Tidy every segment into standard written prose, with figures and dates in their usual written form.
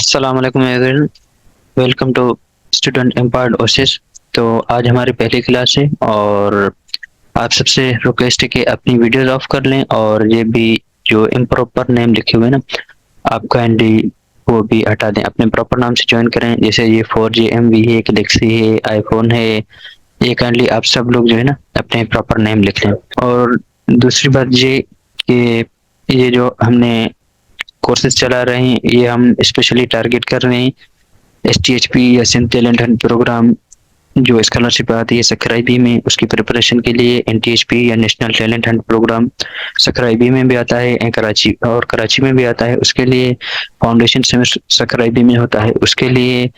अस्सलाम वालेकुम everyone, welcome to student empowered oasis. तो आज हमारी पहली क्लास है और आप सबसे रिक्वेस्ट है कि अपनी वीडियोस ऑफ कर लें और ये भी जो इम्प्रॉपर नेम लिखे हुए हैं ना, आप काइंडली वो भी हटा दें, अपने प्रॉपर नाम से ज्वाइन करें। जैसे ये 4G MV है, गैलेक्सी है, आईफोन है, ये काइंडली आप सब लोग जो है ना अपने प्रॉपर नेम लिख लें। और दूसरी बात ये कि ये जो हमने कोर्सेज चला रहे हैं ये हम स्पेशली टारगेट कर रहे हैं STHP या सिंध टैलेंट हंट प्रोग्राम जो स्कॉलरशिप आती है सक्राइबी में, उसकी प्रिपरेशन के लिए NTHP या नेशनल टैलेंट हंट प्रोग्राम सक्राइबी में भी आता है, कराची में भी आता है, उसके लिए फाउंडेशन सेमेस्टर सक्राइबी में होता है उसके लिए।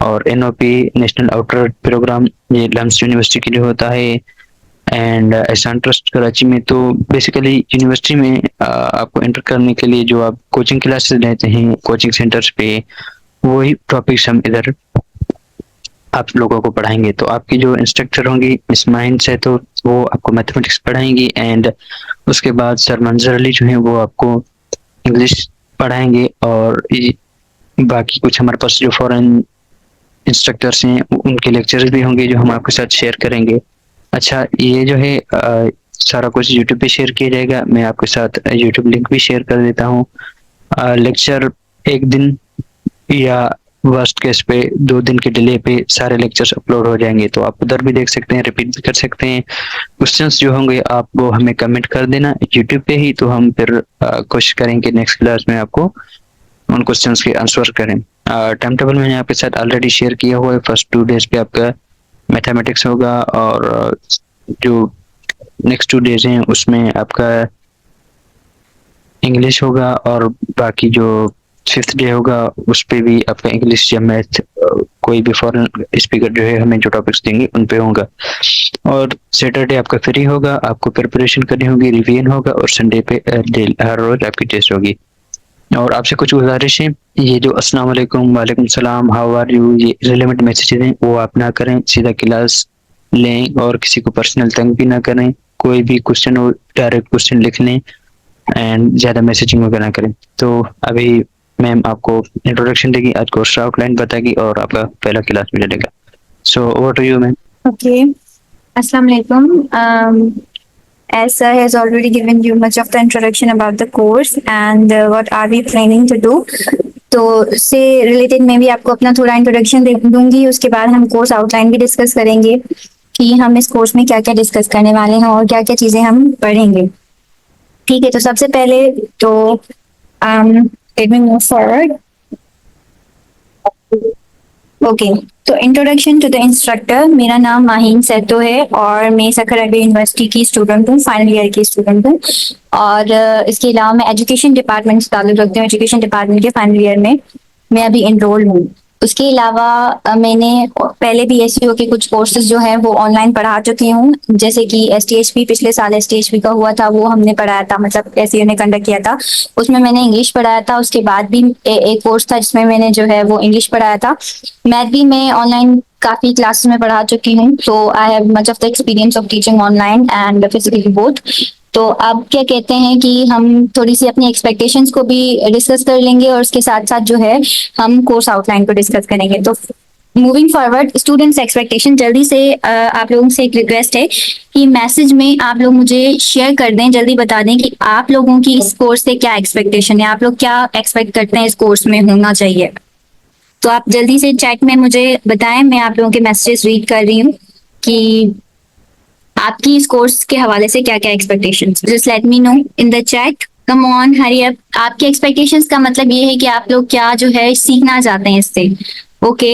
और NOP नेशनल आउटर प्रोग्राम ये लम्स यूनिवर्सिटी के लिए होता है। एंड एहसान ट्रस्ट कराची में तो बेसिकली यूनिवर्सिटी में आपको एंटर करने के लिए जो आप कोचिंग क्लासेस लेते हैं कोचिंग सेंटर्स पे, वही टॉपिक्स हम इधर आप लोगों को पढ़ाएंगे। तो आपकी जो इंस्ट्रक्टर होंगी मिस माइंड से, तो वो आपको मैथमेटिक्स पढ़ाएंगी एंड उसके बाद सर मंजर अली जो है वो आपको इंग्लिश पढ़ाएंगे। और बाकी कुछ हमारे पास जो फॉरेन इंस्ट्रक्टर्स हैं उनके लेक्चर्स भी होंगे जो हम आपके साथ शेयर करेंगे। अच्छा, ये जो है सारा कुछ यूट्यूब पे शेयर किया जाएगा, मैं आपके साथ यूट्यूब लिंक भी शेयर कर देता हूँ। लेक्चर एक दिन या वर्स्ट केस पे 2 दिन के डिले पे सारे लेक्चर्स अपलोड हो जाएंगे, तो आप उधर भी देख सकते हैं, रिपीट भी कर सकते हैं। क्वेश्चंस जो होंगे आप वो हमें कमेंट कर देना यूट्यूब पे ही, तो हम फिर कोशिश करेंगे नेक्स्ट क्लास में आपको उन क्वेश्चंस के आंसर करें। टाइम टेबल मैंने आपके साथ ऑलरेडी शेयर किया हुआ है। फर्स्ट 2 डेज पे आपका मैथमेटिक्स होगा और जो नेक्स्ट 2 डेज हैं उसमें आपका इंग्लिश होगा, और बाकी जो 5th डे होगा उस पे भी आपका इंग्लिश या मैथ कोई भी फॉरेन स्पीकर जो है हमें जो टॉपिक्स देंगे उन पे होगा। और सैटरडे आपका फ्री होगा, आपको प्रिपरेशन करनी होगी, रिवीजन होगा, और संडे पे हर रोज आपकी टेस्ट होगी। और आपसे कुछ गुजारिश है, ये जो अस्सलाम वालेकुम, वालेकुम सलाम, हाउ आर यू, ये रिलेवेंट मैसेजेस हैं वो आप ना करें, सीधा क्लास लें और किसी को पर्सनल तंग भी ना करें। कोई भी क्वेश्चन हो डायरेक्ट क्वेश्चन लिख लें एंड ज़्यादा मैसेजिंग वगैरह ना करें। तो अभी मैम आपको इंट्रोडक्शन देगी, आज कोर्स आउटलाइन बताएगी और आपका पहला क्लास भी चलेगा। So over to you ma'am. Okay. Assalamu alaikum. As sir has already given you much of the introduction about the course and what are we planning to do. तो उससे related मैं भी आपको अपना थोड़ा इंट्रोडक्शन दे दूंगी, उसके बाद हम कोर्स आउटलाइन भी डिस्कस करेंगे कि हम इस कोर्स में क्या क्या डिस्कस करने वाले हैं और क्या क्या चीज़ें हम पढ़ेंगे। ठीक है, तो सबसे पहले तो let me move forward. Okay, तो इंट्रोडक्शन टू द इंस्ट्रक्टर। मेरा नाम माहीन सैतो है और मैं सक्राइबी यूनिवर्सिटी की स्टूडेंट हूँ, फाइनल ईयर की स्टूडेंट हूँ। और इसके अलावा मैं एजुकेशन डिपार्टमेंट से ताल्लुक रखती हूँ, एजुकेशन डिपार्टमेंट के फाइनल ईयर में मैं अभी एनरोल हूँ। उसके अलावा मैंने पहले भी SEO के कुछ कोर्सेज जो है वो ऑनलाइन पढ़ा चुकी हूँ, जैसे कि STHP पिछले साल STHP का हुआ था वो हमने पढ़ाया था, मतलब SEO ने कंडक्ट किया था, उसमें मैंने इंग्लिश पढ़ाया था। उसके बाद भी एक कोर्स था जिसमें मैंने जो है वो इंग्लिश पढ़ाया था। मैथ भी मैं ऑनलाइन काफी क्लासेस में पढ़ा चुकी हूँ, तो I have much of the experience of teaching online and physically both. तो अब क्या कहते हैं कि हम थोड़ी सी अपनी एक्सपेक्टेशंस को भी डिस्कस कर लेंगे और उसके साथ साथ जो है हम कोर्स आउटलाइन को डिस्कस करेंगे। तो मूविंग फॉरवर्ड, स्टूडेंट्स एक्सपेक्टेशन, जल्दी से आप लोगों से एक रिक्वेस्ट है कि मैसेज में आप लोग मुझे शेयर कर दें, जल्दी बता दें कि आप लोगों की इस कोर्स से क्या एक्सपेक्टेशन है, आप लोग क्या एक्सपेक्ट करते हैं इस कोर्स में होना चाहिए। तो आप जल्दी से चैट में मुझे बताएं, मैं आप लोगों के मैसेजेस रीड कर रही हूँ कि आपकी इस कोर्स के हवाले से क्या क्या expectations. Just let me know in the chat, come on hurry up. आपके एक्सपेक्टेशंस का मतलब ये है कि आप लोग क्या जो है सीखना चाहते हैं इससे। ओके,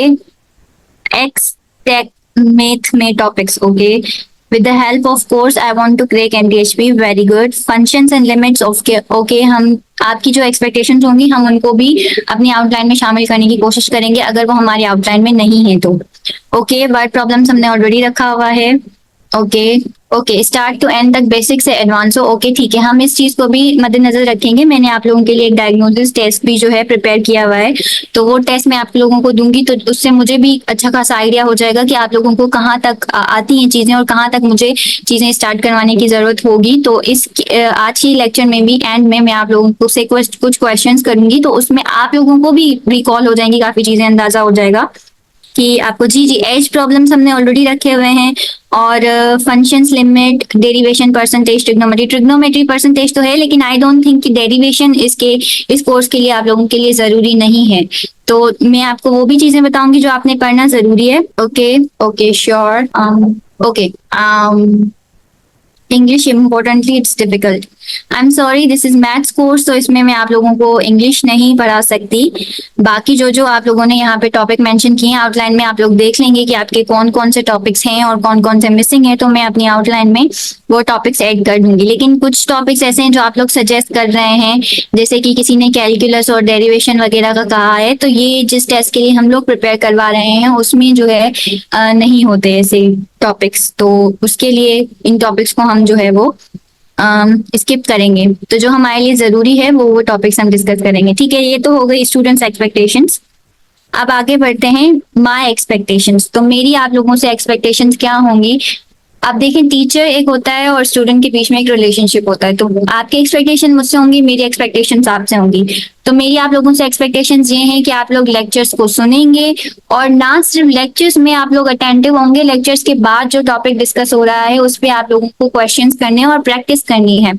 एक्स टेक मैथ में topics. Okay, with the help of course I want to crack NTHP, very good. functions and limits of okay, हम आपकी जो एक्सपेक्टेशंस होंगी हम उनको भी अपनी आउटलाइन में शामिल करने की कोशिश करेंगे अगर वो हमारी आउटलाइन में नहीं है तो। ओके, वर्ड प्रॉब्लम्स हमने ऑलरेडी रखा हुआ है। Okay okay, start to end तक बेसिक से एडवांस हो। ओके ठीक है, हम इस चीज को भी मद्देनजर रखेंगे। मैंने आप लोगों के लिए एक डायग्नोसिस टेस्ट भी जो है प्रिपेयर किया हुआ है, तो वो टेस्ट मैं आप लोगों को दूंगी, तो उससे मुझे भी अच्छा खासा आइडिया हो जाएगा कि आप लोगों को कहाँ तक आती हैं चीजें और कहाँ तक मुझे चीजें स्टार्ट करवाने की जरूरत होगी। तो इस आज की लेक्चर में भी एंड में मैं आप लोगों को से कुछ क्वेश्चंस करूंगी, तो उसमें आप लोगों को भी रिकॉल हो जाएंगी, काफी चीजें अंदाजा हो जाएगा कि आपको। जी जी, एज प्रॉब्लम्स हमने ऑलरेडी रखे हुए हैं, और functions, limit, derivation, percentage, trigonometry percentage तो है, लेकिन आई डोंट थिंक कि डेरिवेशन इस कोर्स के लिए आप लोगों के लिए जरूरी नहीं है। तो मैं आपको वो भी चीजें बताऊंगी जो आपने पढ़ना जरूरी है। Okay okay sure. Okay, English importantly it's difficult. I am sorry, this is maths course, तो इसमें मैं आप लोगों को इंग्लिश नहीं पढ़ा सकती। बाकी जो जो आप लोगों ने यहाँ पे टॉपिक मेंशन किए हैं आउटलाइन में, आप लोग देख लेंगे कि आपके कौन कौन से टॉपिक्स हैं और कौन कौन से मिसिंग है, तो मैं अपनी आउटलाइन में वो टॉपिक्स ऐड कर दूंगी। लेकिन कुछ टॉपिक्स ऐसे हैं जो आप लोग सजेस्ट कर रहे हैं, जैसे कि किसी ने कैलकुलस और डेरिवेशन वगैरह का कहा है, तो ये जिस टेस्ट के लिए हम लोग प्रिपेयर करवा रहे हैं उसमें जो है नहीं होते ऐसे टॉपिक्स, तो उसके लिए इन टॉपिक्स को हम जो है वो स्किप करेंगे। तो जो हमारे लिए जरूरी है वो टॉपिक्स हम डिस्कस करेंगे। ठीक है, ये तो हो गई स्टूडेंट्स एक्सपेक्टेशंस। अब आगे बढ़ते हैं माय एक्सपेक्टेशंस। तो मेरी आप लोगों से एक्सपेक्टेशंस क्या होंगी। अब देखें, टीचर एक होता है और स्टूडेंट के बीच में एक रिलेशनशिप होता है, तो आपकी एक्सपेक्टेशन मुझसे होंगी, मेरी एक्सपेक्टेशंस आपसे होंगी। तो मेरी आप लोगों से एक्सपेक्टेशंस ये हैं कि आप लोग लेक्चर्स को सुनेंगे, और ना सिर्फ लेक्चर्स में आप लोग अटेंटिव होंगे, लेक्चर्स के बाद जो टॉपिक डिस्कस हो रहा है उस पर आप लोगों को क्वेश्चंस करने और प्रैक्टिस करनी है।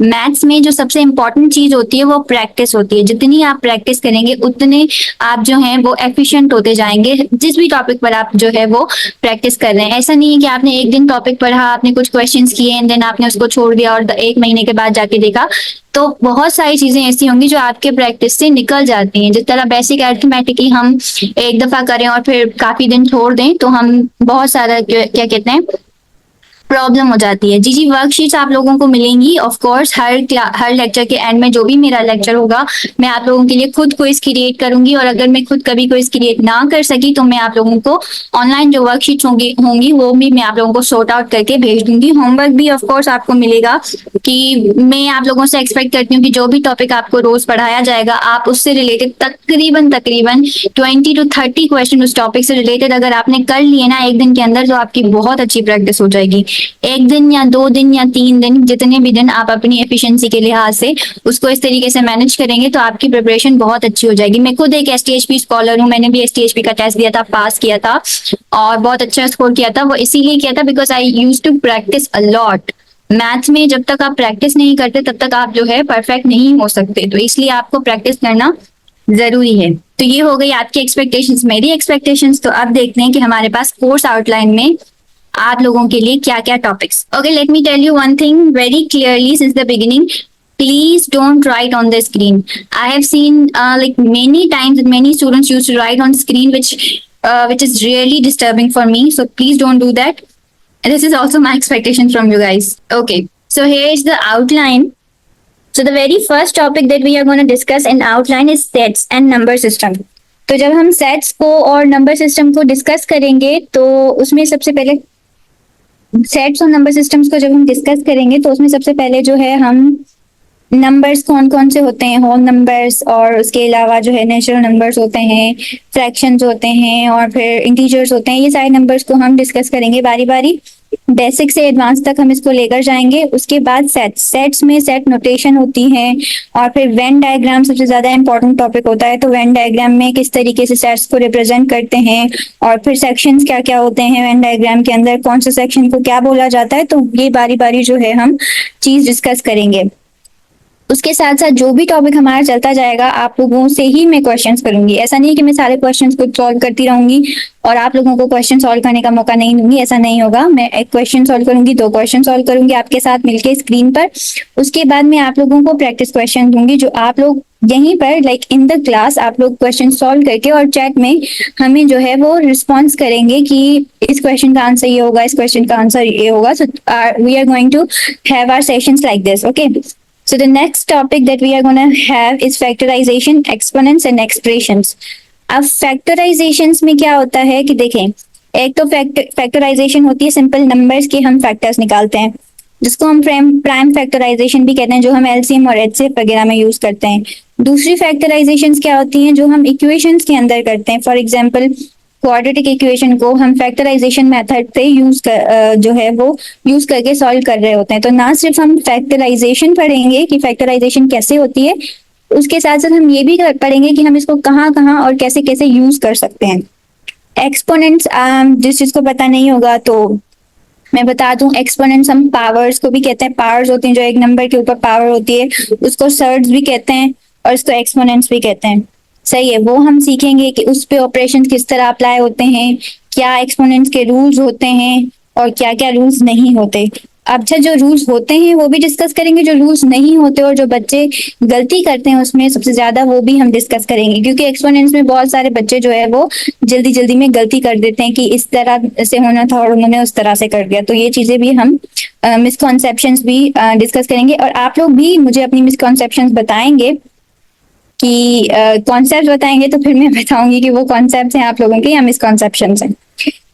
मैथ्स में जो सबसे इंपॉर्टेंट चीज होती है वो प्रैक्टिस होती है। जितनी आप प्रैक्टिस करेंगे उतने आप जो है वो एफिशिएंट होते जाएंगे, जिस भी टॉपिक पर आप जो है वो प्रैक्टिस कर रहे हैं। ऐसा नहीं है कि आपने एक दिन टॉपिक पढ़ा, आपने कुछ क्वेश्चंस किए एंड देन आपने उसको छोड़ दिया और एक महीने के बाद जाके देखा। तो बहुत सारी चीजें ऐसी होंगी जो आपके प्रैक्टिस से निकल जाती हैं। जिस तरह बेसिक अरिथमेटिक ही हम एक दफा करें और फिर काफी दिन छोड़ दें, तो हम बहुत सारा क्या कहते हैं प्रॉब्लम हो जाती है। जी जी, वर्कशीट्स आप लोगों को मिलेंगी ऑफ कोर्स। हर लेक्चर के एंड में जो भी मेरा लेक्चर होगा, मैं आप लोगों के लिए खुद क्विज क्रिएट करूंगी, और अगर मैं खुद कभी क्विज क्रिएट ना कर सकी तो मैं आप लोगों को ऑनलाइन जो वर्कशीट्स होंगी वो भी मैं आप लोगों को सॉर्ट आउट करके भेज दूंगी। होमवर्क भी ऑफ कोर्स आपको मिलेगा, कि मैं आप लोगों से एक्सपेक्ट करती हूँ कि जो भी टॉपिक आपको रोज पढ़ाया जाएगा, आप उससे रिलेटेड तकरीबन 20 to 30 क्वेश्चन उस टॉपिक से रिलेटेड अगर आपने कर लिए ना एक दिन के अंदर, तो आपकी बहुत अच्छी प्रैक्टिस हो जाएगी। एक दिन या 2 दिन या 3 दिन, जितने भी दिन आप अपनी एफिशिएंसी के लिहाज से उसको इस तरीके से मैनेज करेंगे, तो आपकी प्रिपरेशन बहुत अच्छी हो जाएगी। मैं खुद एक STHP स्कॉलर हूँ, मैंने भी STHP का टेस्ट दिया था, पास किया था और बहुत अच्छा स्कोर किया था। वो इसीलिए किया था because I use to practice a lot. Maths में जब तक आप प्रैक्टिस नहीं करते तब तक आप जो है परफेक्ट नहीं हो सकते, तो इसलिए आपको प्रैक्टिस करना जरूरी है। तो ये हो गई आपकी एक्सपेक्टेशंस, मेरी एक्सपेक्टेशंस। तो अब देखते हैं कि हमारे पास कोर्स आउटलाइन में आप लोगों के लिए क्या क्या topics. Okay, let me tell you one thing very clearly since the beginning, please don't write on the screen. I have seen like many times that many students used to write on screen, which is really disturbing for me, so please don't do that. This is also my expectation from you guys. Okay, so here is the outline. So the very first topic that we are going to discuss in outline is sets and number system. तो जब हम sets को और number system को discuss करेंगे, तो उसमें सबसे पहले सेट्स और नंबर सिस्टम्स को जब हम डिस्कस करेंगे, तो उसमें सबसे पहले जो है हम नंबर्स कौन कौन से होते हैं, होल नंबर्स, और उसके अलावा जो है नेचुरल नंबर्स होते हैं, फ्रैक्शंस होते हैं, और फिर इंटीजर्स होते हैं। ये सारे नंबर्स को हम डिस्कस करेंगे बारी बारी, बेसिक से एडवांस तक हम इसको लेकर जाएंगे। उसके बाद सेट्स में सेट नोटेशन होती है, और फिर वेन डायग्राम सबसे ज्यादा इंपॉर्टेंट टॉपिक होता है। तो वेन डायग्राम में किस तरीके से सेट्स को रिप्रेजेंट करते हैं, और फिर सेक्शंस क्या क्या होते हैं वेन डायग्राम के अंदर, कौन से सेक्शन को क्या बोला जाता है, तो ये बारी बारी जो है हम चीज डिस्कस करेंगे। उसके साथ साथ जो भी टॉपिक हमारा चलता जाएगा, आप लोगों से ही मैं क्वेश्चंस करूंगी। ऐसा नहीं कि मैं सारे क्वेश्चंस को सॉल्व करती रहूंगी और आप लोगों को क्वेश्चन सॉल्व करने का मौका नहीं दूंगी, ऐसा नहीं होगा। मैं एक क्वेश्चन सॉल्व करूंगी, 2 क्वेश्चन सॉल्व करूंगी आपके साथ मिलके स्क्रीन पर। उसके बाद मैं आप लोगों को प्रैक्टिस क्वेश्चन दूंगी, जो आप लोग यहीं पर लाइक इन द क्लास आप लोग क्वेश्चन सॉल्व करके और चैट में हमें जो है वो रिस्पॉन्स करेंगे कि इस क्वेश्चन का आंसर ये होगा, इस क्वेश्चन का आंसर ये होगा। So we are going to have our sessions like this. Okay, so the next topic that we are going to have is factorization, exponents and expressions. अब factorizations में क्या होता है कि देखें, एक तो फैक्टराइजेशन होती है सिंपल नंबर्स के हम फैक्टर्स निकालते हैं, जिसको हम प्राइम फैक्टराइजेशन भी कहते हैं, जो हम एलसीएम और एचसीएफ वगैरह में यूज करते हैं। दूसरी फैक्टराइजेशंस क्या होती हैं, जो हम इक्वेशंस के अंदर करते हैं। फॉर एग्जांपल क्वाड्रेटिक इक्वेशन को हम फैक्टराइजेशन मेथड से जो है वो यूज करके सॉल्व कर रहे होते हैं। तो ना सिर्फ हम फैक्टराइजेशन पढ़ेंगे कि फैक्टराइजेशन कैसे होती है, उसके साथ साथ हम ये भी पढ़ेंगे कि हम इसको कहाँ कहाँ और कैसे कैसे यूज कर सकते हैं। एक्सपोनेंट्स, जिस चीज को पता नहीं होगा तो मैं बता दूं, एक्सपोनेंट्स हम पावर्स को भी कहते हैं। पावर्स होती हैं जो एक नंबर के ऊपर पावर होती है, उसको सर्ड्स भी कहते हैं और इसको एक्सपोनेंट्स भी कहते हैं। सही है, वो हम सीखेंगे कि उस पे ऑपरेशन किस तरह अप्लाई होते हैं, क्या एक्सपोनेंट्स के रूल्स होते हैं और क्या क्या रूल्स नहीं होते। अच्छा, जो रूल्स होते हैं वो भी डिस्कस करेंगे, जो रूल्स नहीं होते और जो बच्चे गलती करते हैं उसमें सबसे ज्यादा, वो भी हम डिस्कस करेंगे। क्योंकि एक्सपोनेंट्स में बहुत सारे बच्चे जो है वो जल्दी जल्दी में गलती कर देते हैं कि इस तरह से होना था और उन्होंने उस तरह से कर दिया। तो ये चीजें भी हम मिसकॉन्सेप्शंस भी डिस्कस करेंगे, और आप लोग भी मुझे अपनी मिसकॉन्सेप्शंस बताएंगे कि कॉन्सेप्ट बताएंगे, तो फिर मैं बताऊंगी कि वो कॉन्सेप्ट हैं आप लोगों के या मिसकॉन्सेप्शंस हैं।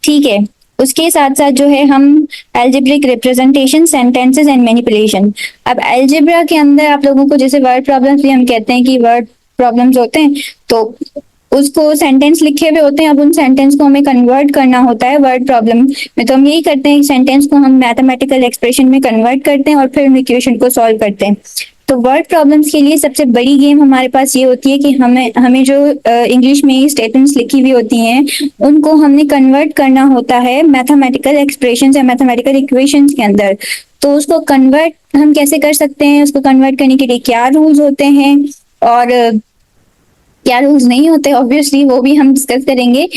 ठीक है, उसके साथ साथ जो है हम algebraic representation, sentences and manipulation. अब एल्जेब्रा के अंदर आप लोगों को जैसे वर्ड प्रॉब्लम्स भी हम कहते हैं कि वर्ड प्रॉब्लम्स होते हैं, तो उसको सेंटेंस लिखे हुए होते हैं, अब उन सेंटेंस को हमें कन्वर्ट करना होता है वर्ड प्रॉब्लम में। तो हम यही करते हैं, सेंटेंस को हम मैथमेटिकल एक्सप्रेशन में कन्वर्ट करते हैं और फिर इक्वेशन को सॉल्व करते हैं। तो वर्ड प्रॉब्लम्स के लिए सबसे बड़ी गेम हमारे पास ये होती है कि हमें जो इंग्लिश में स्टेटमेंट्स लिखी हुई होती हैं उनको हमने कन्वर्ट करना होता है मैथमेटिकल एक्सप्रेशंस या मैथमेटिकल इक्वेशंस के अंदर। तो उसको कन्वर्ट हम कैसे कर सकते हैं, उसको कन्वर्ट करने के लिए क्या रूल्स होते हैं और क्या रूल्स नहीं होते, ऑब्वियसली वो भी हम डिस्कस करेंगे।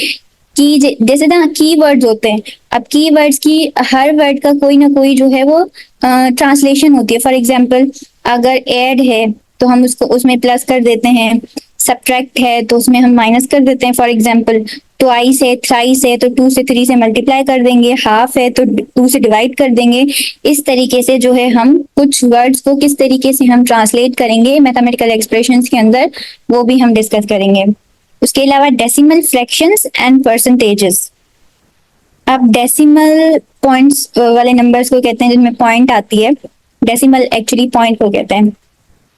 कि जैसे ना कीवर्ड्स होते हैं, अब कीवर्ड्स की हर वर्ड का कोई ना कोई जो है वो ट्रांसलेशन होती है। फॉर एग्जांपल अगर ऐड है तो हम उसको उसमें प्लस कर देते हैं, सब्ट्रैक्ट है तो उसमें हम माइनस कर देते हैं। फॉर एग्जांपल ट्वाइस है, थ्राइस है तो 2 से 3 से मल्टीप्लाई कर देंगे, हाफ है तो 2 से डिवाइड कर देंगे। इस तरीके से जो है हम कुछ वर्ड्स को किस तरीके से हम ट्रांसलेट करेंगे मैथमेटिकल एक्सप्रेशंस के अंदर, वो भी हम डिस्कस करेंगे। उसके अलावा डेसिमल फ्रैक्शंस एंड परसेंटेजेस। अब डेसिमल पॉइंट्स वाले नंबर्स को कहते हैं जिनमें पॉइंट आती है, डेसिमल एक्चुअली पॉइंट को कहते हैं।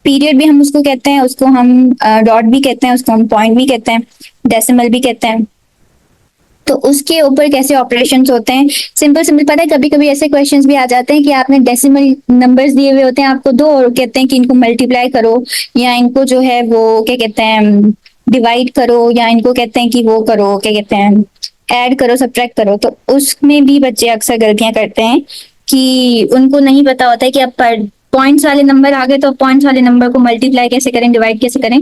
पीरियड भी हम उसको कहते हैं, उसको हम डॉट भी कहते हैं, उसको हम पॉइंट भी कहते हैं, डेसिमल भी कहते हैं। तो उसके ऊपर कैसे ऑपरेशंस होते हैं, सिंपल सिंपल पता है। कभी कभी ऐसे क्वेश्चंस भी आ जाते हैं कि आपने डेसिमल नंबर्स दिए हुए होते हैं आपको दो, और कहते हैं कि इनको मल्टीप्लाई करो या इनको जो है वो क्या कहते हैं डिवाइड करो, या इनको कहते हैं कि वो करो क्या कहते हैं ऐड करो, सब्ट्रैक्ट करो। तो उसमें भी बच्चे अक्सर गलतियां करते हैं कि उनको नहीं पता होता है कि अब पॉइंट्स वाले नंबर आ गए तो पॉइंट्स वाले नंबर को मल्टीप्लाई कैसे करें, डिवाइड कैसे करें।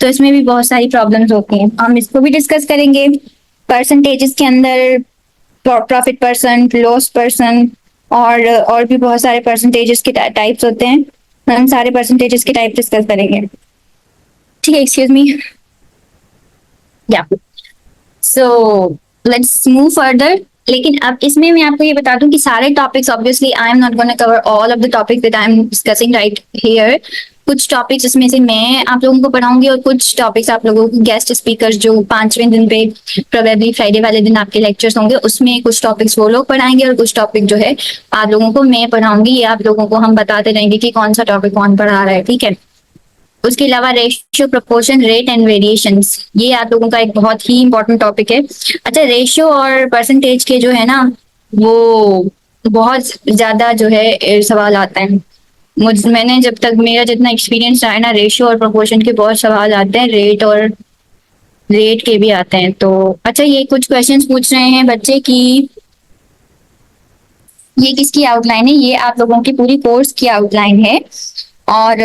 तो इसमें भी बहुत सारी प्रॉब्लम्स होती हैं, हम इसको भी डिस्कस करेंगे। परसेंटेजेस के अंदर प्रॉफिट परसेंट, लॉस परसेंट और भी बहुत सारे परसेंटेजेस के टाइप्स होते हैं, हम सारे परसेंटेजेस के टाइप डिस्कस करेंगे। ठीक है, एक्सक्यूज मी, या सो लेट्स मूव फर्दर। लेकिन अब इसमें मैं आपको ये बता दूं कि सारे topics obviously I am not gonna cover all of the topics that I am discussing right here. कुछ टॉपिक्स इसमें से मैं आप लोगों को पढ़ाऊंगी और कुछ टॉपिक्स आप लोगों को गेस्ट स्पीकर जो 5वें दिन पे प्रोबेबली फ्राइडे वाले दिन आपके लेक्चर्स होंगे उसमें कुछ टॉपिक्स वो लोग पढ़ाएंगे और कुछ टॉपिक जो है आप लोगों को मैं पढ़ाऊंगी। ये आप लोगों को हम बताते रहेंगे कि कौन सा टॉपिक कौन पढ़ा रहा है, ठीक है। उसके अलावा ratio, proportion, rate and variations, ये आप लोगों का एक बहुत ही इंपॉर्टेंट टॉपिक है। अच्छा, रेशियो और परसेंटेज के जो है ना वो बहुत ज्यादा जो है सवाल आता है। मैंने जब तक मेरा जितना एक्सपीरियंस रहा है ना, रेशियो और प्रोपोर्शन के बहुत सवाल आते हैं, रेट के भी आते हैं। तो अच्छा, ये कुछ क्वेश्चंस पूछ रहे हैं बच्चे कि ये किसकी आउटलाइन है, ये आप लोगों की पूरी कोर्स की आउटलाइन है और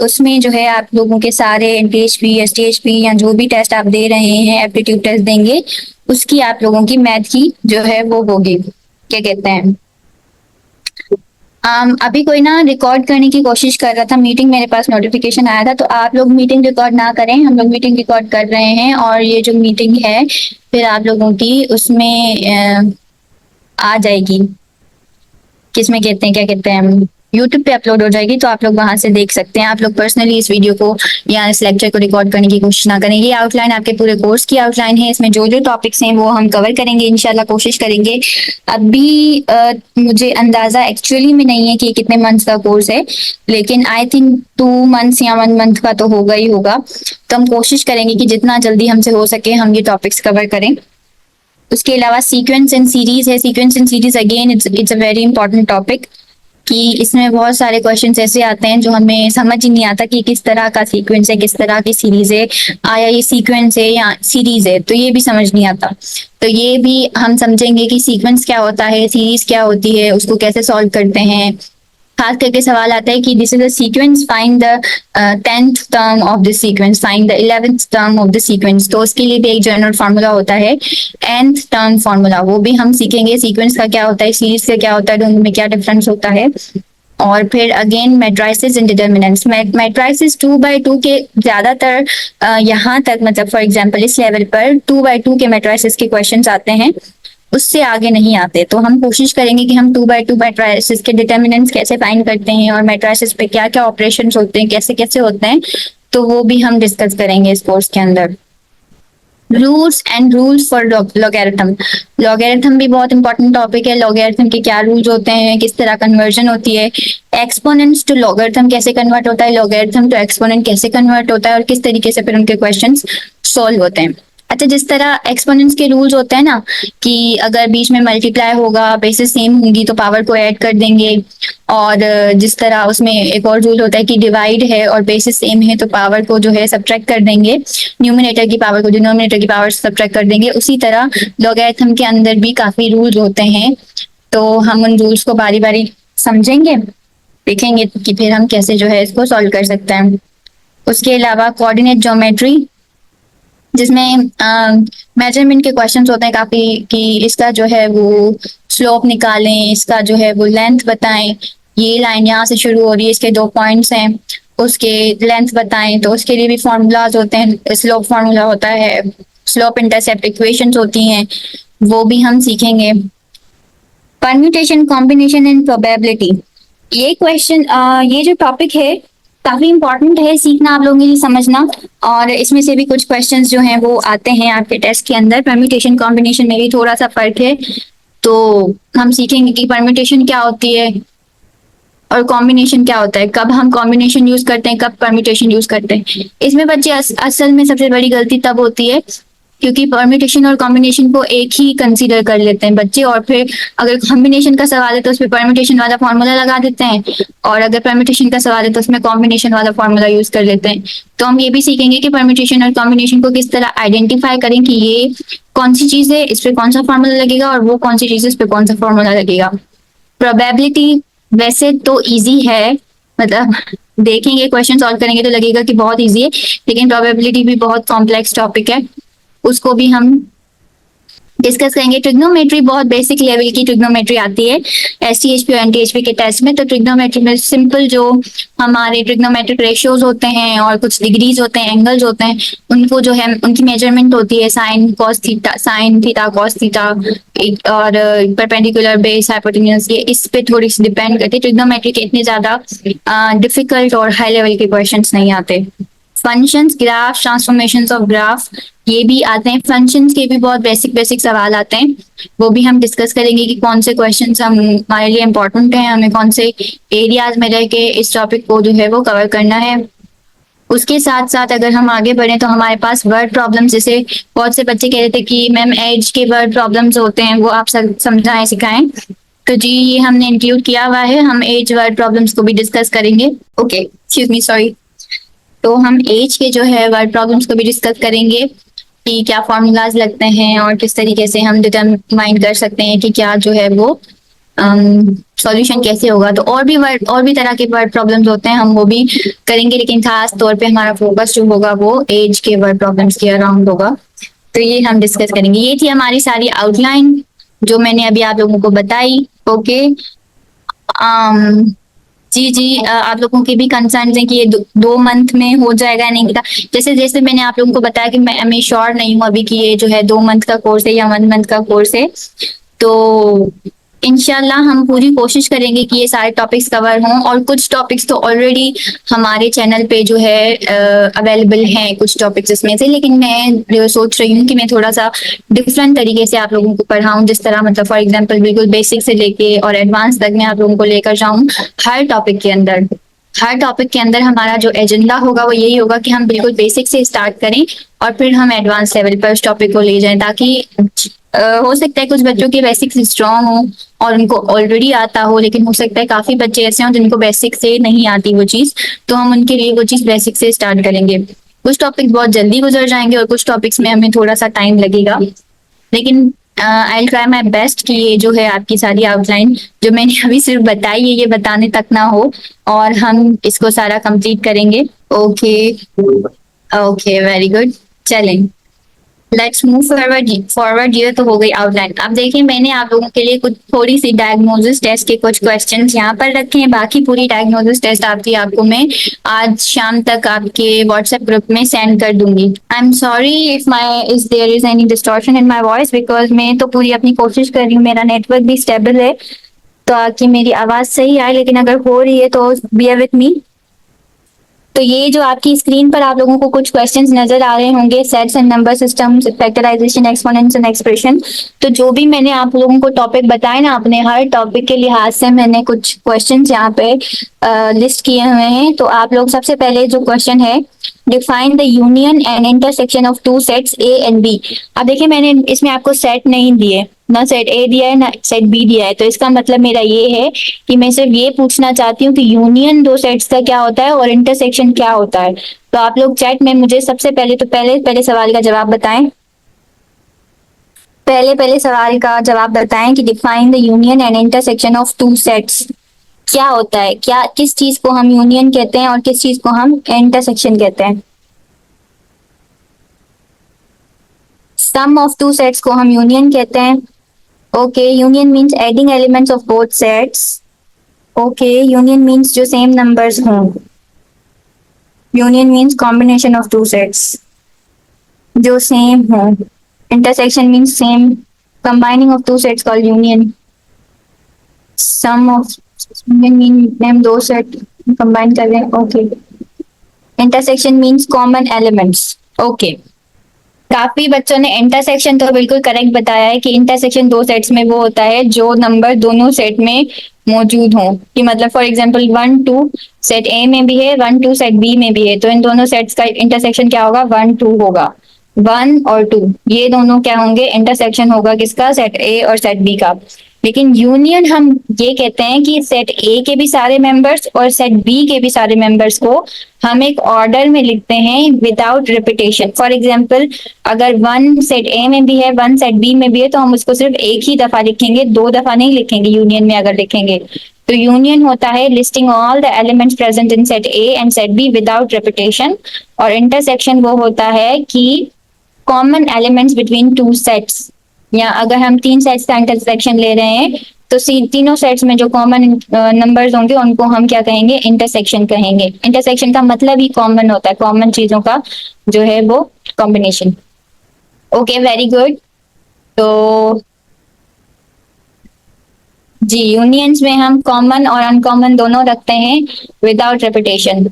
उसमें जो है आप लोगों के सारे एनटीएचपी, एसटीएचपी या जो भी टेस्ट आप दे रहे हैं, एप्टीट्यूड टेस्ट देंगे, उसकी आप लोगों की मैथ की जो है वो होगी, क्या कहते हैं। अभी कोई ना रिकॉर्ड करने की कोशिश कर रहा था, मीटिंग मेरे पास नोटिफिकेशन आया था, तो आप लोग मीटिंग रिकॉर्ड ना करें, हम लोग मीटिंग रिकॉर्ड कर रहे हैं और ये जो मीटिंग है फिर आप लोगों की उसमें आ जाएगी, किसमें कहते हैं क्या कहते हैं यूट्यूब पे अपलोड हो जाएगी, तो आप लोग वहां से देख सकते हैं। आप लोग पर्सनली इस वीडियो को या इस लेक्चर को रिकॉर्ड करने की कोशिश ना करें। ये आउटलाइन आपके पूरे कोर्स की आउटलाइन है, इसमें जो जो टॉपिक्स हैं वो हम कवर करेंगे, इंशाल्लाह कोशिश करेंगे। अभी मुझे अंदाजा एक्चुअली में नहीं है कि कितने मंथ्स का कोर्स है, लेकिन आई थिंक 2 मंथ्स या 1 मंथ का तो होगा ही होगा। तो हम कोशिश करेंगे कि जितना जल्दी हमसे हो सके हम ये टॉपिक्स कवर करें। उसके अलावा सीक्वेंस एंड सीरीज है। Sequence and series again it's a very important topic, कि इसमें बहुत सारे क्वेश्चंस ऐसे आते हैं जो हमें समझ ही नहीं आता कि किस तरह का सीक्वेंस है, किस तरह की सीरीज है, आया ये सीक्वेंस है या सीरीज है, तो ये भी समझ नहीं आता। तो ये भी हम समझेंगे कि सीक्वेंस क्या होता है, सीरीज क्या होती है, उसको कैसे सॉल्व करते हैं। खास करके सवाल आता है कि this is a sequence, find the 10th term of the sequence, find the 11th term of the sequence. तो उसके लिए भी एक जनरल फार्मूला होता है, nth टर्म फार्मूला, वो भी हम सीखेंगे। सीक्वेंस का क्या होता है, सीरीज का क्या होता है, दोनों में क्या डिफरेंस होता है। और फिर again matrices and determinants. Matrices 2x2 के ज्यादातर यहाँ तक, मतलब फॉर एग्जांपल इस लेवल पर 2x2 के मैट्रिसेस के क्वेश्चंस आते हैं, उससे आगे नहीं आते। तो हम कोशिश करेंगे कि हम 2x2 मैट्रिसेस के डिटर्मिनेंट्स कैसे फाइंड करते हैं और मैट्रिसेस पे क्या क्या ऑपरेशंस होते हैं, कैसे कैसे होते हैं, तो वो भी हम डिस्कस करेंगे इस कोर्स के अंदर। Rules and rules for logarithm. Logarithm भी बहुत इंपॉर्टेंट टॉपिक है। लॉगरिथम के क्या रूल्स होते हैं, किस तरह कन्वर्जन होती है, एक्सपोनेंट्स टू लॉगरिथम कैसे कन्वर्ट होता है, लॉगरिथम टू एक्सपोनेंट कैसे कन्वर्ट होता है, और किस तरीके से फिर उनके क्वेश्चंस सॉल्व होते हैं। अच्छा, जिस तरह एक्सपोनेंट्स के रूल्स होते हैं ना, कि अगर बीच में मल्टीप्लाई होगा, बेसिस सेम होंगी तो पावर को ऐड कर देंगे। और जिस तरह उसमें एक और रूल होता है कि डिवाइड है और बेसिस सेम है तो पावर को जो है सब्ट्रैक्ट कर देंगे, न्यूमरेटर की पावर को डिनोमिनेटर की पावर से सब्ट्रैक्ट कर देंगे। उसी तरह लॉगरिथम के अंदर भी काफी रूल्स होते हैं, तो हम उन रूल्स को बारी बारी समझेंगे, देखेंगे कि फिर हम कैसे जो है इसको सॉल्व कर सकते हैं। उसके अलावा कोऑर्डिनेट ज्योमेट्री, जिसमें मेजरमेंट के क्वेश्चंस होते हैं काफी, कि इसका जो है वो स्लोप निकालें, इसका जो है वो लेंथ बताएं, ये लाइन यहाँ से शुरू हो रही है, इसके 2 पॉइंट्स हैं, उसके लेंथ बताएं। तो उसके लिए भी फॉर्मूलाज होते हैं, स्लोप फार्मूला होता है, स्लोप इंटरसेप्ट इक्वेशंस होती हैं, वो भी हम सीखेंगे। परम्यूटेशन, कॉम्बिनेशन एंड प्रोबेबिलिटी, ये क्वेश्चन, ये जो टॉपिक है काफी इंपॉर्टेंट है, सीखना आप लोगों के लिए, समझना। और इसमें से भी कुछ क्वेश्चंस जो हैं वो आते हैं आपके टेस्ट के अंदर। परम्यूटेशन कॉम्बिनेशन में भी थोड़ा सा फर्क है, तो हम सीखेंगे कि परम्यूटेशन क्या होती है और कॉम्बिनेशन क्या होता है, कब हम कॉम्बिनेशन यूज करते हैं, कब परम्यूटेशन यूज करते हैं। इसमें बच्चे असल में सबसे बड़ी गलती तब होती है क्योंकि परम्यूटेशन और कॉम्बिनेशन को एक ही कंसीडर कर लेते हैं बच्चे, और फिर अगर कॉम्बिनेशन का सवाल है तो उसमें परम्यूटेशन वाला फॉर्मूला लगा देते हैं, और अगर परम्यूटेशन का सवाल है तो उसमें कॉम्बिनेशन वाला फॉर्मूला यूज कर लेते हैं। तो हम ये भी सीखेंगे कि परम्यूटेशन और कॉम्बिनेशन को किस तरह आइडेंटिफाई करें कि ये कौन सी चीज है, इस पर कौन सा फॉर्मूला लगेगा, और वो कौन सी चीज है, इस पर कौन सा फॉर्मूला लगेगा। प्रोबेबिलिटी वैसे तो इजी है, मतलब देखेंगे क्वेश्चन सॉल्व करेंगे तो लगेगा कि बहुत इजी है, लेकिन प्रोबेबिलिटी भी बहुत कॉम्प्लेक्स टॉपिक है, उसको भी हम डिस्कस करेंगे। ट्रिग्नोमेट्री बहुत बेसिक लेवल की ट्रिग्नोमेट्री आती है एसटीएचपी और एनटीएचपी के टेस्ट में। तो ट्रिग्नोमेट्री में सिंपल जो हमारे ट्रिग्नोमेट्रिक रेशियोज होते हैं और कुछ डिग्रीज होते हैं, एंगल्स होते हैं, उनको जो है उनकी मेजरमेंट होती है, sine cos theta, sine theta cos theta, और परपेंडिकुलर बेस हाइपोटेन्यूज, ये इस पे थोड़ी सी डिपेंड करती है। ट्रिग्नोमेट्री के इतने ज्यादा डिफिकल्ट और हाई लेवल के क्वेश्चंस नहीं आते। Functions, graph, transformations of graph, ये भी आते हैं। फंक्शंस के भी बहुत बेसिक बेसिक सवाल आते हैं, वो भी हम डिस्कस करेंगे कि कौन से क्वेश्चंस हमारे लिए इंपॉर्टेंट हैं, हमें कौन से एरियाज में रह के इस टॉपिक को जो है वो कवर करना है। उसके साथ साथ अगर हम आगे बढ़े तो हमारे पास वर्ड प्रॉब्लम्स, जैसे बहुत से बच्चे कह रहे थे कि मैम एज के वर्ड प्रॉब्लम्स होते हैं, वो आप समझाएं सिखाएं। तो जी ये हमने इंक्लूड किया हुआ है, हम एज वर्ड प्रॉब्लम्स को भी डिस्कस करेंगे। Okay, excuse me, sorry. तो हम एज के जो है वर्ड प्रॉब्लम्स को भी डिस्कस करेंगे कि क्या फॉर्मूलाज लगते हैं और किस तरीके से हम डिटरमाइन कर सकते हैं कि क्या जो है वो सॉल्यूशन कैसे होगा। तो और भी तरह के वर्ड प्रॉब्लम्स होते हैं, हम वो भी करेंगे, लेकिन खास तौर पे हमारा फोकस जो होगा वो एज के वर्ड प्रॉब्लम्स के अराउंड होगा। तो ये हम डिस्कस करेंगे। ये थी हमारी सारी आउटलाइन जो मैंने अभी आप लोगों को बताई। ओके, जी आप लोगों के भी कंसर्न हैं कि ये 2 मंथ में हो जाएगा नहीं का। जैसे जैसे मैंने आप लोगों को बताया कि मैं श्योर नहीं हूँ अभी कि ये जो है 2 मंथ का कोर्स है या 1 मंथ का कोर्स है। तो इंशाल्लाह हम पूरी कोशिश करेंगे कि ये सारे टॉपिक्स कवर हों, और कुछ टॉपिक्स तो ऑलरेडी हमारे चैनल पे जो है अवेलेबल हैं कुछ टॉपिक्स इसमें से, लेकिन मैं सोच रही हूँ कि मैं थोड़ा सा डिफरेंट तरीके से आप लोगों को पढ़ाऊँ, जिस तरह मतलब फॉर एग्जांपल बिल्कुल बेसिक से लेके और एडवांस तक मैं आप लोगों को लेकर जाऊँ हर टॉपिक के अंदर। हर टॉपिक के अंदर हमारा जो एजेंडा होगा वो यही होगा कि हम बिल्कुल बेसिक से स्टार्ट करें और फिर हम एडवांस लेवल पर उस टॉपिक को ले जाएं, ताकि हो सकता है कुछ बच्चों के बेसिक्स स्ट्रांग हो और उनको ऑलरेडी आता हो, लेकिन हो सकता है काफी बच्चे ऐसे हों जिनको बेसिक से नहीं आती वो चीज, तो हम उनके लिए वो चीज बेसिक से स्टार्ट करेंगे। कुछ टॉपिक बहुत जल्दी गुजर जाएंगे और कुछ टॉपिक्स में हमें थोड़ा सा टाइम लगेगा, लेकिन आई विल ट्राई माई बेस्ट कि ये जो है आपकी सारी आउटलाइन जो मैंने अभी सिर्फ बताई है ये बताने तक ना हो, और हम इसको सारा कंप्लीट करेंगे। Okay, okay, very good. चलें, लेट्स मूव फॉरवर्ड। फॉरवर्ड ये तो हो गई आउटलाइन। अब देखिए मैंने आप लोगों के लिए कुछ थोड़ी सी डायग्नोसिस टेस्ट के कुछ क्वेश्चंस यहाँ पर रखे हैं। बाकी पूरी डायग्नोसिस टेस्ट आपको मैं आज शाम तक आपके व्हाट्सएप ग्रुप में सेंड कर दूंगी। I am sorry if there is any distortion in my voice, because मैं तो पूरी अपनी कोशिश कर रही हूँ, मेरा नेटवर्क भी स्टेबल है ताकि मेरी आवाज सही आए, लेकिन अगर हो रही है तो बियर विथ मी। तो ये जो आपकी स्क्रीन पर आप लोगों को कुछ क्वेश्चंस नजर आ रहे होंगे, sets and number systems, factorization, exponents and expression. तो जो भी मैंने आप लोगों को टॉपिक बताए ना, अपने हर टॉपिक के लिहाज से मैंने कुछ क्वेश्चंस यहाँ पे लिस्ट किए हुए हैं। तो आप लोग सबसे पहले जो क्वेश्चन है, define the union and intersection of two sets A and B. अब देखिए मैंने इसमें आपको सेट नहीं दिए, ना सेट ए दिया है ना सेट बी दिया है, तो इसका मतलब मेरा ये है कि मैं सिर्फ ये पूछना चाहती हूँ कि यूनियन दो सेट्स का क्या होता है और इंटरसेक्शन क्या होता है। तो आप लोग चैट में मुझे सबसे पहले तो पहले सवाल का जवाब बताएं। पहले सवाल का जवाब बताएं कि define the union and intersection of two sets क्या होता है, क्या किस चीज को हम यूनियन कहते हैं और किस चीज को हम इंटरसेक्शन कहते हैं। सम ऑफ टू सेट्स को हम यूनियन कहते हैं। Okay, union means adding elements of both sets. Okay, union means जो सेम नंबर्स हों। Union means combination of two sets जो सेम हों। Intersection means same combining of two sets called union. Sum of union mean हम दो set combine कर रहे हैं। Okay, intersection means common elements. Okay, काफी बच्चों ने इंटरसेक्शन तो बिल्कुल करेक्ट बताया है कि इंटरसेक्शन दो सेट्स में वो होता है जो नंबर दोनों सेट में मौजूद हो, कि मतलब फॉर एग्जांपल 1 2 सेट ए में भी है, 1 2 सेट बी में भी है, तो इन दोनों सेट्स का इंटरसेक्शन क्या होगा, 1 2 होगा। 1 और 2 ये दोनों क्या होंगे, इंटरसेक्शन होगा किसका, सेट ए और सेट बी का। लेकिन यूनियन हम ये कहते हैं कि सेट ए के भी सारे मेंबर्स और सेट बी के भी सारे मेंबर्स को हम एक ऑर्डर में लिखते हैं विदाउट रिपीटेशन। फॉर एग्जांपल अगर 1 सेट ए में भी है 1 सेट बी में भी है, तो हम उसको सिर्फ एक ही दफा लिखेंगे, दो दफा नहीं लिखेंगे यूनियन में अगर लिखेंगे। तो यूनियन होता है listing all the elements present in set A and set B without repetition, और इंटरसेक्शन वो होता है कि common elements between two sets, या अगर हम तीन सेट्स का इंटरसेक्शन ले रहे हैं तो तीनों सेट्स में जो कॉमन नंबर्स होंगे उनको हम क्या कहेंगे, इंटरसेक्शन कहेंगे। इंटरसेक्शन का मतलब ही कॉमन होता है, कॉमन चीजों का जो है वो कॉम्बिनेशन। Okay, very good. तो जी, यूनियंस में हम कॉमन और अनकॉमन दोनों रखते हैं विदाउट रेपिटेशन।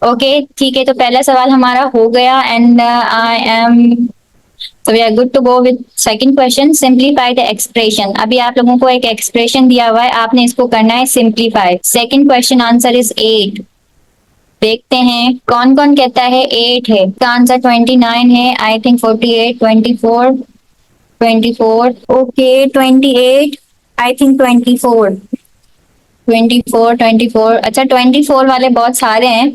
ओके, ठीक है, तो पहला सवाल हमारा हो गया and I am So we are good to go with second question. Simplify the expression. अभी आप लोगों को एक एक्सप्रेशन दिया हुआ है, आपने इसको करना है simplify. Second question answer is 8। देखते हैं कौन कौन कहता है 8 है। इसका आंसर 29 है, I think 48, 24, 24, okay 28, I think 24, 24, 24। अच्छा 24 वाले बहुत सारे हैं,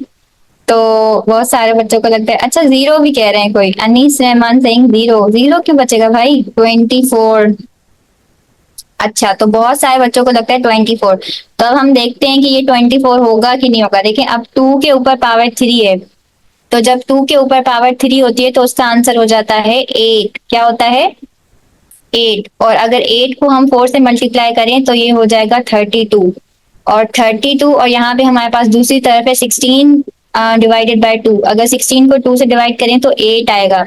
तो बहुत सारे बच्चों को लगता है। अच्छा 0 भी कह रहे हैं कोई, अनीस रहमान सिंह 0, 0 क्यों बचेगा भाई, 24। अच्छा, तो बहुत सारे बच्चों को लगता है 24। तो अब हम देखते हैं कि ये 24 होगा कि नहीं होगा। देखिए अब 2 के ऊपर पावर 3 है, तो जब 2 के ऊपर पावर 3 होती है तो उसका आंसर हो जाता है 8। क्या होता है, 8। और अगर 8 को हम 4 से मल्टीप्लाई करें तो ये हो जाएगा 32, और 32, और यहाँ पे हमारे पास दूसरी तरफ है 16 डिवाइडेड बाय 2। अगर 16 को 2 से डिवाइड करें तो 8 आएगा।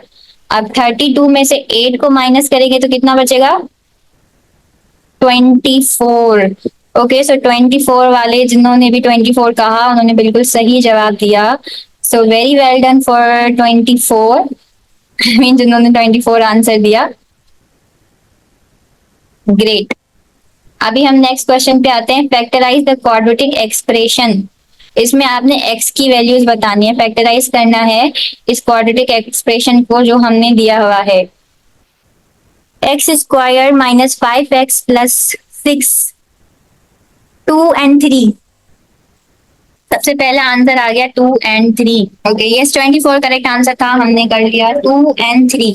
अब 32 में से 8 को माइनस करेंगे तो कितना बचेगा, 24। ओके, सो 24 वाले जिन्होंने भी 24 कहा उन्होंने बिल्कुल सही जवाब दिया। So very well done for 24। I mean जिन्होंने 24 आंसर दिया, ग्रेट। अभी हम नेक्स्ट क्वेश्चन पे आते हैं। Factorize the quadratic expression. इसमें आपने x की वैल्यूज बतानी है, फैक्टराइज करना है इस क्वाड्रेटिक एक्सप्रेशन को जो हमने दिया हुआ है। X square minus 5x plus 6, 2 and 3। सबसे पहला आंसर आ गया 2 and 3। Okay, yes 24 correct answer था, हमने कर लिया 2 एंड 3,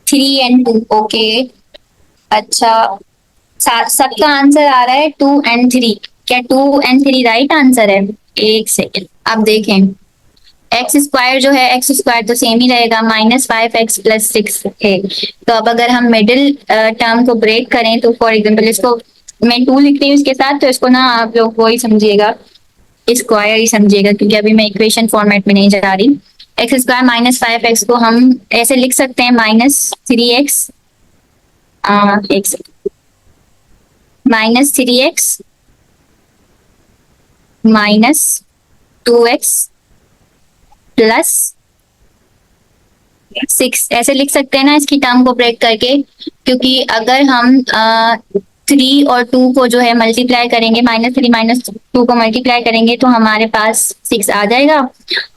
3 एंड 2। ओके, अच्छा, सबका आंसर आ रहा है 2 एंड 3। क्या 2 एंड 3 राइट आंसर है? एक सेकेंड, अब देखें। एक्स स्क्वायर जो है, एक्स स्क्वायर तो सेम ही रहेगा, -5x प्लस 6 है। तो अब अगर हम मिडिल टर्म को ब्रेक करें तो फॉर एग्जाम्पल इसको मैं 2 लिख रही हूँ इसके साथ, तो इसको ना आप लोग वही समझिएगा, स्क्वायर ही समझिएगा, क्योंकि अभी मैं इक्वेशन फॉर्मेट में नहीं जा रही। एक्स स्क्वायर -5x को हम ऐसे लिख सकते हैं -3x, एक सेकेंड, -3x -2x प्लस 6, ऐसे लिख सकते हैं ना इसकी टर्म को ब्रेक करके। क्योंकि अगर हम 3 और 2 को जो है मल्टीप्लाई करेंगे, -3 -2 को मल्टीप्लाई करेंगे तो हमारे पास 6 आ जाएगा,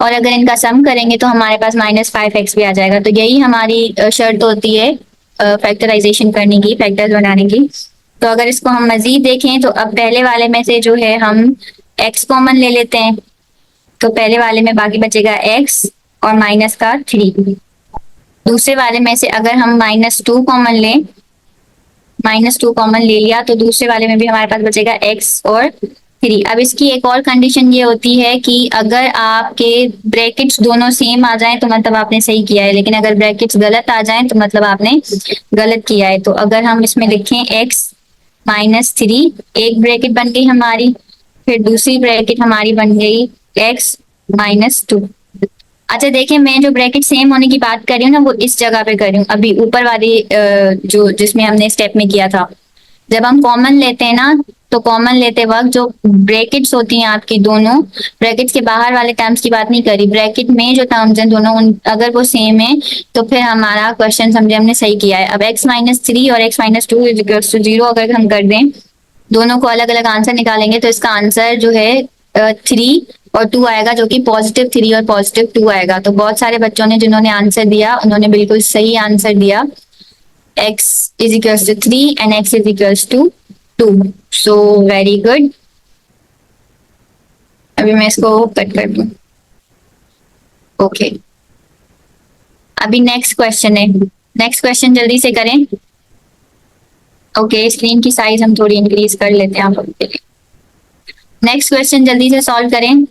और अगर इनका सम करेंगे तो हमारे पास -5x भी आ जाएगा। तो यही हमारी शर्त होती है फैक्टराइजेशन करने की, फैक्टर्स बनाने की। तो अगर इसको हम मजीद देखें तो अब पहले वाले में से जो है हम x कॉमन ले लेते हैं, तो पहले वाले में बाकी बचेगा x और माइनस का 3। दूसरे वाले में से अगर हम -2 कॉमन लें, -2 कॉमन ले लिया, तो दूसरे वाले में भी हमारे पास बचेगा x और 3। अब इसकी एक और कंडीशन ये होती है कि अगर आपके ब्रैकेट्स दोनों सेम आ जाएं तो मतलब आपने सही किया है, लेकिन अगर ब्रैकेट्स गलत आ जाएं तो मतलब आपने गलत किया है। तो अगर हम इसमें लिखें x -3, एक ब्रैकेट बन गई हमारी, फिर दूसरी ब्रैकेट हमारी बन गई x -2। अच्छा देखिए, मैं जो ब्रैकेट सेम होने की बात कर रही हूँ ना, वो इस जगह पे कर रही हूँ, अभी ऊपर वाली जो जिसमें हमने स्टेप में किया था। जब हम कॉमन लेते हैं ना, तो कॉमन लेते वक्त जो ब्रैकेट्स होती हैं आपकी, दोनों ब्रैकेट्स के बाहर वाले टर्म्स की बात नहीं करी, ब्रैकेट में जो टर्म्स हैं दोनों, अगर वो सेम है तो फिर हमारा क्वेश्चन समझे हमने सही किया है। अब x -3 और x -2 इज 0 अगर हम कर दें, दोनों को अलग अलग आंसर निकालेंगे तो इसका आंसर जो है 3 और 2 आएगा, जो कि +3 और +2 आएगा। तो बहुत सारे बच्चों ने जिन्होंने आंसर दिया उन्होंने बिल्कुल सही आंसर दिया, x = 3 and x = 2। So very good. अभी मैं इसको कट कर दूं। ओके, अभी नेक्स्ट क्वेश्चन है, नेक्स्ट क्वेश्चन जल्दी से करें। ओके, स्क्रीन की साइज हम थोड़ी इंक्रीज कर लेते हैं आप लोगों के लिए। नेक्स्ट क्वेश्चन जल्दी से सॉल्व करें।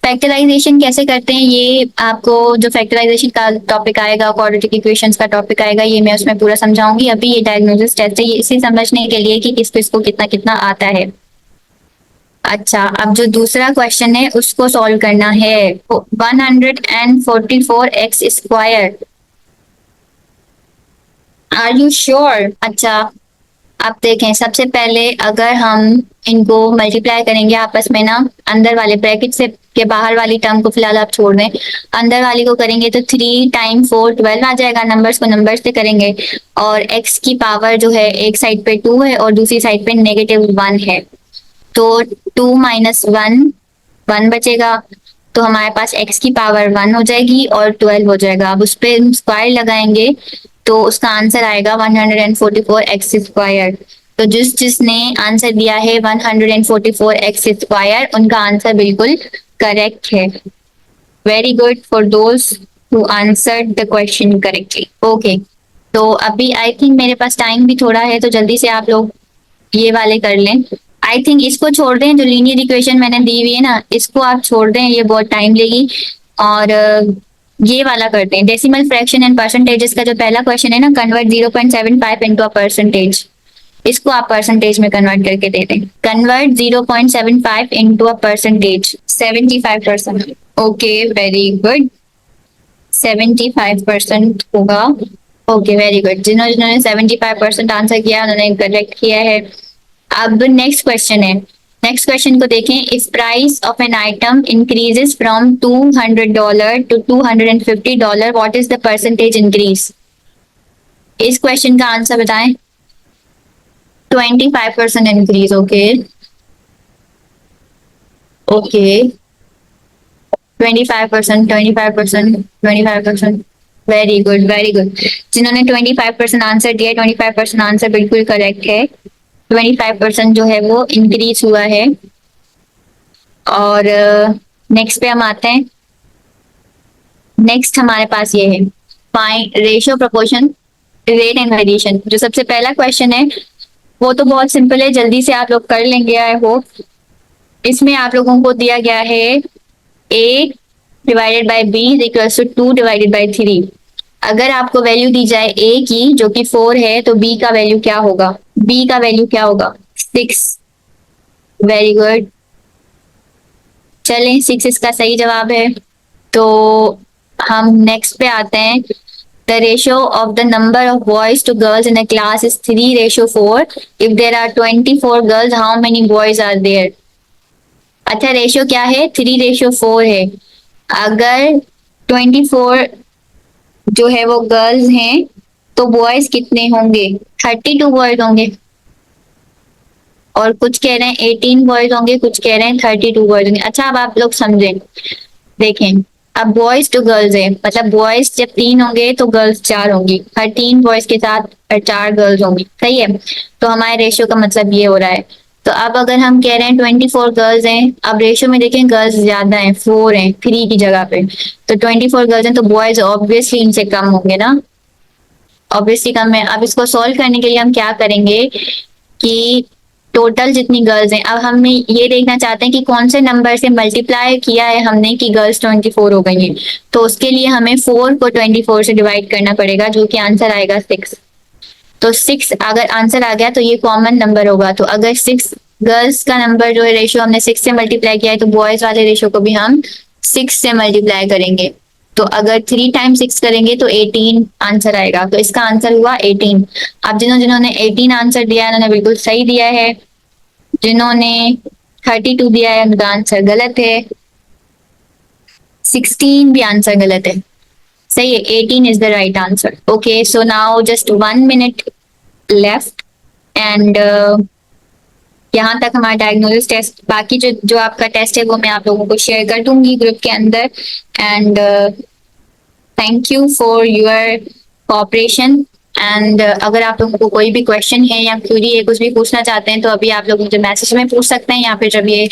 फैक्टराइजेशन कैसे करते हैं, ये आपको जो फैक्टराइजेशन का टॉपिक आएगा, क्वाड्रेटिक इक्वेशंस का टॉपिक आएगा, ये मैं उसमें पूरा समझाऊंगी। अभी ये डायग्नोसिस टेस्ट है, ये इसे समझने के लिए कि किसको कितना कितना आता है। अच्छा, अब जो दूसरा क्वेश्चन है उसको सॉल्व करना है। 144x²। Are you sure? अच्छा, अब देखें, सबसे पहले अगर हम इनको मल्टीप्लाई करेंगे आपस में ना, अंदर वाले ब्रैकेट से के बाहर वाली टर्म को फिलहाल आप छोड़ दें, अंदर वाली को करेंगे तो 3 × 4 12 आ जाएगा। नंबर्स को नंबर्स से करेंगे, और x की पावर जो है एक साइड पे 2 है और दूसरी साइड पे -1 है, तो 2 - 1 1 बचेगा, तो हमारे पास x की पावर 1 हो जाएगी और 12 हो जाएगा। अब उस पर स्क्वायर लगाएंगे तो उसका आंसर आएगा 144x²। तो जिसने आंसर दिया है 144x², उनका आंसर बिल्कुल करेक्ट है। Very good for those who answered the question correctly. Okay, तो अभी आई थिंक मेरे पास टाइम भी थोड़ा है, तो जल्दी से आप लोग ये वाले कर लें। आई थिंक इसको छोड़ दें, जो लीनियर इक्वेशन मैंने दी हुई है ना, इसको आप छोड़ दें, ये बहुत टाइम लेगी। और ये वाला करते हैं, डेसिमल फ्रैक्शन एंड परसेंटेजेस का जो पहला क्वेश्चन है ना, कन्वर्ट 0.75 इनटू अ परसेंटेज, इसको आप परसेंटेज में कन्वर्ट करके दे दें। Convert 0.75 into a percentage, 75%। Okay, very good, 75% होगा ओके, वेरी गुड। जिन्होंने 75% आंसर किया उन्होंने करेक्ट किया है। अब नेक्स्ट क्वेश्चन है। नेक्स्ट क्वेश्चन को देखें। If price of an item increases from $200 to $250, what is the percentage increase? इस क्वेश्चन का आंसर बताएं। 25% increase. Okay okay, 25%, 25%, 25%। Very good, very good. जिन्होंने 25% आंसर दिया, 25% आंसर बिल्कुल करेक्ट है। 25% जो है वो इंक्रीज हुआ है। और नेक्स्ट पे हम आते हैं। नेक्स्ट हमारे पास ये है, find ratio, proportion, rate and variation. जो सबसे पहला क्वेश्चन है वो तो बहुत सिंपल है, जल्दी से आप लोग कर लेंगे आई होप। इसमें आप लोगों को दिया गया है a divided by b is equals to 2 divided by 3। अगर आपको वैल्यू दी जाए a की जो कि 4 है, तो b का वैल्यू क्या होगा? b का वैल्यू क्या होगा? 6। Very good. चलें, 6 इसका सही जवाब है। तो हम नेक्स्ट पे आते हैं। The ratio of the number of boys to girls in a class is 3:4। If there are 24 girls, how many boys are there? अच्छा, रेशियो क्या है? 3:4 है। अगर 24 जो है वो गर्ल्स हैं, तो बॉयज कितने होंगे? 32 बॉयज होंगे। और कुछ कह रहे हैं 18 बॉयज होंगे, कुछ कह रहे हैं 32 बॉयज होंगे। अच्छा, अब आप लोग समझें, देखें। अब बॉयज टू गर्ल्स है, मतलब बॉयज जब 3 होंगे तो गर्ल्स 4 होंगी। 13 बॉयज के साथ 4 गर्ल्स होंगी, सही है। तो हमारे रेशियो का मतलब ये हो रहा है। तो अब अगर हम कह रहे हैं 24 गर्ल्स हैं, अब रेशियो में देखें गर्ल्स ज्यादा हैं, 4 हैं 3 की जगह पे। तो 24 गर्ल्स हैं तो बॉयज ऑब्वियसली इनसे कम होंगे ना, ऑब्वियसली कम है। अब इसको सॉल्व करने के लिए हम क्या करेंगे कि टोटल जितनी गर्ल्स हैं, अब हमने ये देखना चाहते हैं कि कौन से नंबर से मल्टीप्लाई किया है हमने कि गर्ल्स 24 हो गई हैं। तो उसके लिए हमें 4 को 24 से डिवाइड करना पड़ेगा, जो कि आंसर आएगा 6। तो 6 अगर आंसर आ गया तो ये कॉमन नंबर होगा। तो अगर 6 गर्ल्स का नंबर जो है रेशियो हमने 6 से मल्टीप्लाई किया है, तो बॉयज वाले रेशियो को भी हम 6 से मल्टीप्लाई करेंगे। तो अगर 3 टाइम 6 करेंगे तो 18 आंसर आएगा। तो इसका आंसर हुआ 18। अब जिन्होंने 18 आंसर दिया है उन्होंने बिल्कुल सही दिया है। जिन्होंने 32 दिया है उनका आंसर गलत है। 16 भी आंसर गलत है। सही है, 18 is the right answer. Okay, so now just 1 minute left and यहाँ तक हमारा डायग्नोसिस टेस्ट। बाकी जो जो आपका टेस्ट है वो मैं आप लोगों को शेयर कर दूंगी ग्रुप के अंदर। And thank you for your cooperation. And अगर आप लोगों को कोई भी क्वेश्चन है या क्यूरी है, कुछ भी पूछना चाहते हैं, तो अभी आप लोग मुझे मैसेज में पूछ सकते हैं, या फिर जब ये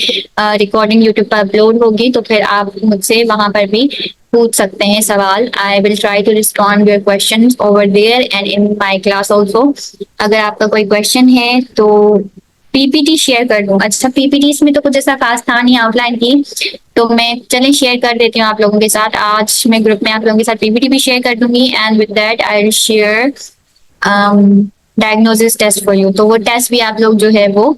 रिकॉर्डिंग यूट्यूब पर अपलोड होगी तो फिर आप मुझसे वहां पर भी पूछ सकते हैं सवाल। I will try to respond your question over there and in my class also. अगर आपका कोई क्वेश्चन है तो पीपीटी शेयर कर दूं। अच्छा, पीपीटी इसमें तो कुछ ऐसा खास था नहीं ऑफलाइन की, तो मैं चलें शेयर कर देती हूँ आप लोगों के साथ। आज मैं ग्रुप में आप लोगों के साथ पीपीटी भी शेयर कर दूंगी and with that I will share diagnosis test for you. तो वो टेस्ट भी आप लोग जो है वो